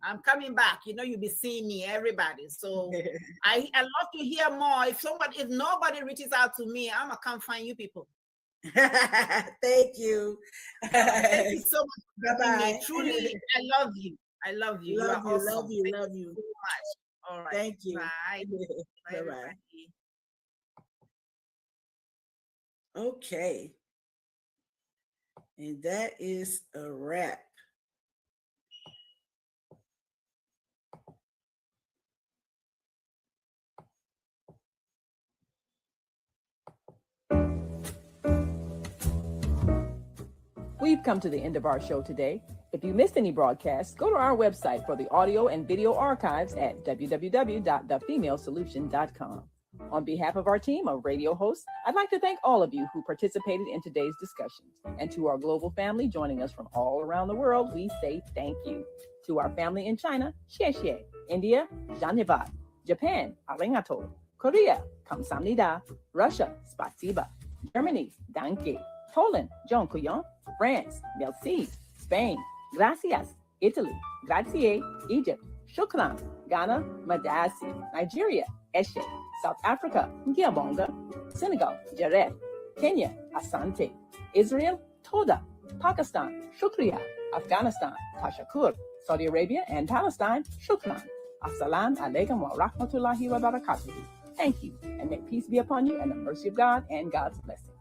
I'm coming back. You'll be seeing me, everybody. So I love to hear more. If nobody reaches out to me, I'm gonna come find you people. Thank you. Thank you so much. Bye-bye. Truly, I love you. I love you. Love You you, are awesome. love you, Thank love you you. so much. All right. Thank you. Bye. Bye, Bye-bye. everybody. Okay. And that is a wrap. We've come to the end of our show today. If you missed any broadcasts, go to our website for the audio and video archives at www.thefemalesolution.com. On behalf of our team of radio hosts, I'd like to thank all of you who participated in today's discussions. And to our global family joining us from all around the world, we say thank you. To our family in China, xie xie. India, dhanyavad. Japan, arigato. Korea, kamsamnida. Russia, spasiba. Germany, danke. Poland, dziękuję. France, merci. Spain, gracias. Italy, grazie. Egypt, shukran. Ghana, madasi. Nigeria, eshe. South Africa, Ngiabonga. Senegal, Jaref. Kenya, Asante. Israel, Toda. Pakistan, Shukriya. Afghanistan, Tashakur. Saudi Arabia and Palestine, Shukran. Assalamu alaikum wa rahmatullahi wa barakatuh. Thank you, and may peace be upon you and the mercy of God and God's blessing.